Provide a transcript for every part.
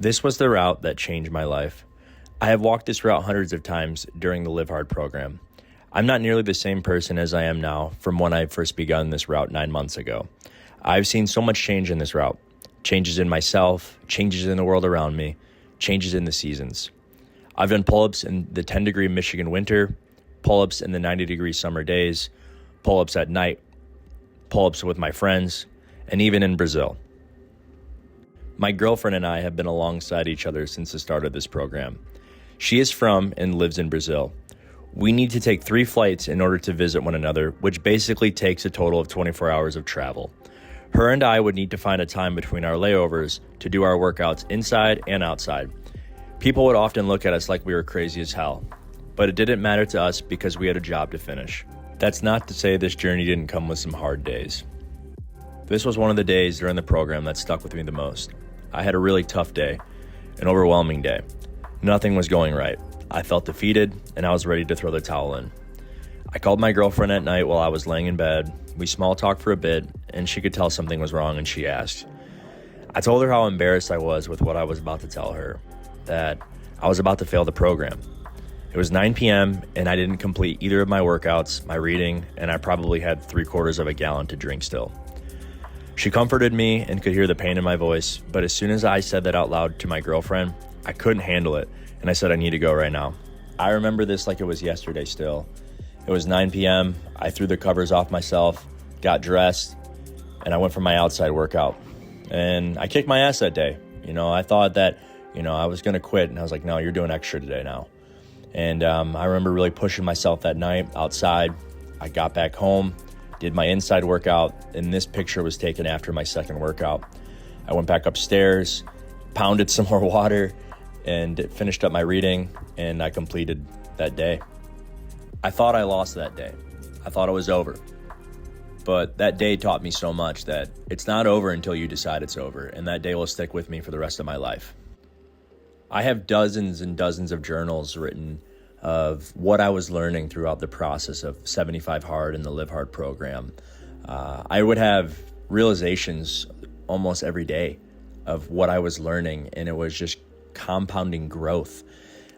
This was the route that changed my life. I have walked this route hundreds of times during the Live Hard program. I'm not nearly the same person as I am now from when I first begun this route 9 months ago. I've seen so much change in this route. Changes in myself, changes in the world around me, changes in the seasons. I've done pull-ups in the 10-degree Michigan winter, pull-ups in the 90-degree summer days, pull-ups at night, pull-ups with my friends, and even in Brazil. My girlfriend and I have been alongside each other since the start of this program. She is from and lives in Brazil. We need to take 3 flights in order to visit one another, which basically takes a total of 24 hours of travel. Her and I would need to find a time between our layovers to do our workouts inside and outside. People would often look at us like we were crazy as hell, but it didn't matter to us because we had a job to finish. That's not to say this journey didn't come with some hard days. This was one of the days during the program that stuck with me the most. I had a really tough day, an overwhelming day. Nothing was going right. I felt defeated, and I was ready to throw the towel in. I called my girlfriend at night while I was laying in bed. We small talked for a bit, and she could tell something was wrong, and she asked. I told her how embarrassed I was with what I was about to tell her, that I was about to fail the program. It was 9 p.m., and I didn't complete either of my workouts, my reading, and I probably had 3/4 of a gallon to drink still. She comforted me and could hear the pain in my voice, but as soon as I said that out loud to my girlfriend, I couldn't handle it, and I said I need to go right now. I remember this like it was yesterday still. It was 9 p.m., I threw the covers off myself, got dressed, and I went for my outside workout. And I kicked my ass that day. I thought that, I was going to quit, and I was like, no, you're doing extra today now. And I remember really pushing myself that night outside. I got back home, did my inside workout, and this picture was taken after my second workout. I went back upstairs, pounded some more water, and finished up my reading, and I completed that day. I thought I lost that day. I thought it was over. But that day taught me so much that it's not over until you decide it's over, and that day will stick with me for the rest of my life. I have dozens and dozens of journals written of what I was learning throughout the process of 75 Hard and the Live Hard program. I would have realizations almost every day of what I was learning, and it was just compounding growth.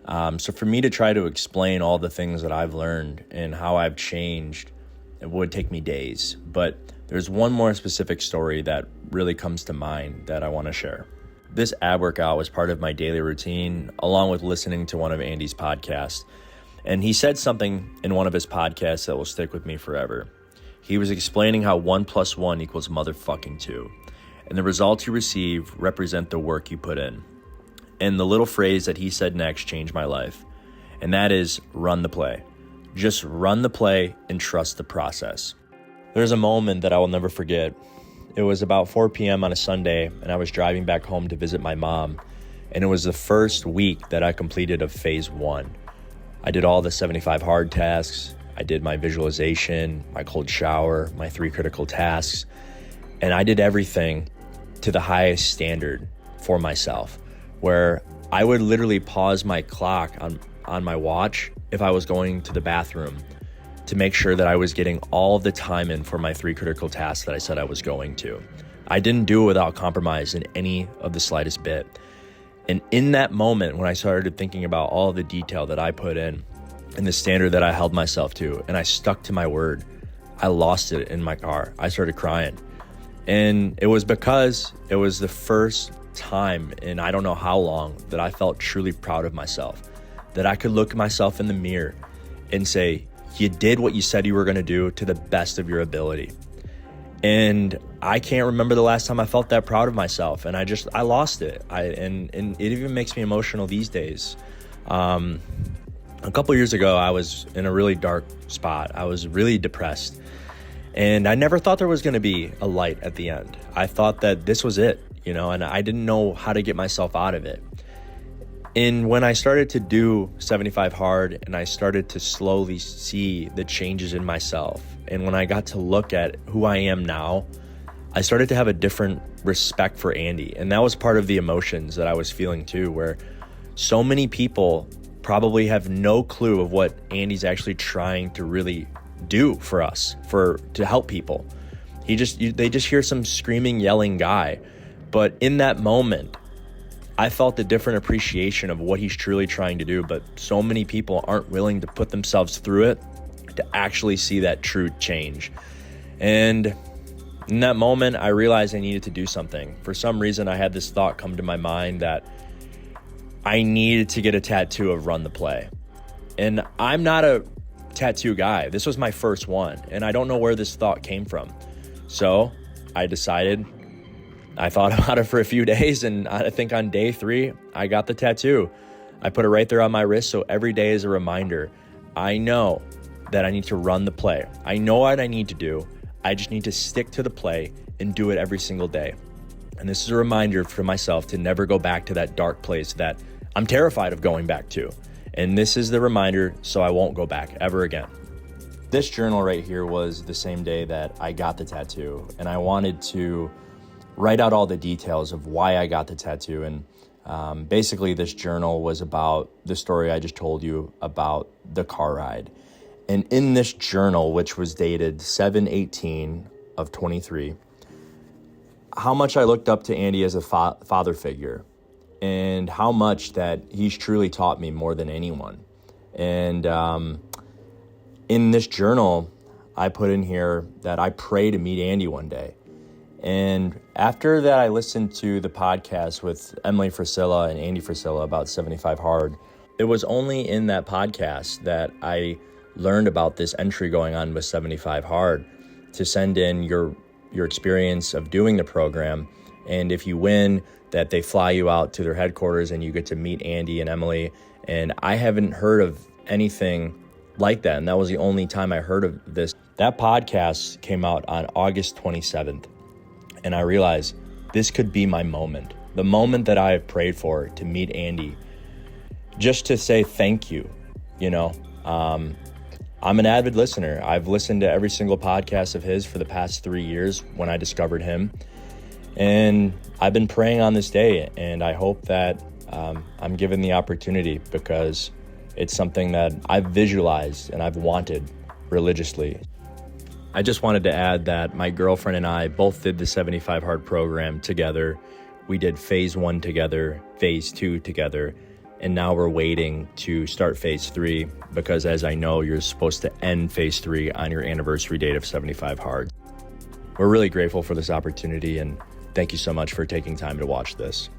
So for me to try to explain all the things that I've learned and how I've changed, it would take me days. But there's one more specific story that really comes to mind that I want to share. This ab workout was part of my daily routine, along with listening to one of Andy's podcasts. And he said something in one of his podcasts that will stick with me forever. He was explaining how 1 + 1 = motherfucking 2. And the results you receive represent the work you put in. And the little phrase that he said next changed my life. And that is run the play. Just run the play and trust the process. There's a moment that I will never forget. It was about 4 p.m. on a Sunday, and I was driving back home to visit my mom, and it was the first week that I completed of phase 1. I did all the 75 hard tasks. I did my visualization, my cold shower, my 3 critical tasks, and I did everything to the highest standard for myself, where I would literally pause my clock on my watch if I was going to the bathroom to make sure that I was getting all the time in for my 3 critical tasks that I said I was going to. I didn't do it without compromise in any of the slightest bit. And in that moment, when I started thinking about all the detail that I put in and the standard that I held myself to, and I stuck to my word, I lost it in my car. I started crying. And it was because it was the first time in I don't know how long that I felt truly proud of myself, that I could look at myself in the mirror and say, you did what you said you were going to do to the best of your ability. And I can't remember the last time I felt that proud of myself, and I lost it. And it even makes me emotional these days. A couple years ago, I was in a really dark spot. I was really depressed, and I never thought there was going to be a light at the end. I thought that this was it, and I didn't know how to get myself out of it. And when I started to do 75 Hard and I started to slowly see the changes in myself, and when I got to look at who I am now, I started to have a different respect for Andy. And that was part of the emotions that I was feeling too, where so many people probably have no clue of what Andy's actually trying to really do for us, to help people. They just hear some screaming, yelling guy. But in that moment, I felt a different appreciation of what he's truly trying to do, but so many people aren't willing to put themselves through it to actually see that true change. And in that moment, I realized I needed to do something. For some reason, I had this thought come to my mind that I needed to get a tattoo of Run the Play. And I'm not a tattoo guy. This was my first one, and I don't know where this thought came from. So I decided, I thought about it for a few days, and I think on day 3, I got the tattoo. I put it right there on my wrist, so every day is a reminder. I know that I need to run the play. I know what I need to do. I just need to stick to the play and do it every single day. And this is a reminder for myself to never go back to that dark place that I'm terrified of going back to. And this is the reminder so I won't go back ever again. This journal right here was the same day that I got the tattoo, and I wanted to write out all the details of why I got the tattoo. And basically this journal was about the story I just told you about the car ride. And in this journal, which was dated 7/18 of 23, how much I looked up to Andy as a father figure, and how much that he's truly taught me more than anyone. And in this journal, I put in here that I pray to meet Andy one day. And after that, I listened to the podcast with Emily Frisilla and Andy Frisilla about 75 Hard. It was only in that podcast that I learned about this entry going on with 75 Hard to send in your experience of doing the program. And if you win, that they fly you out to their headquarters and you get to meet Andy and Emily. And I haven't heard of anything like that. And that was the only time I heard of this. That podcast came out on August 27th. And I realized this could be my moment, the moment that I have prayed for to meet Andy, just to say thank you. I'm an avid listener. I've listened to every single podcast of his for the past 3 years when I discovered him. And I've been praying on this day, and I hope that I'm given the opportunity, because it's something that I've visualized and I've wanted religiously. I just wanted to add that my girlfriend and I both did the 75 Hard program together. We did phase 1 together, phase 2 together, and now we're waiting to start phase 3, because as I know, you're supposed to end phase 3 on your anniversary date of 75 Hard. We're really grateful for this opportunity, and thank you so much for taking time to watch this.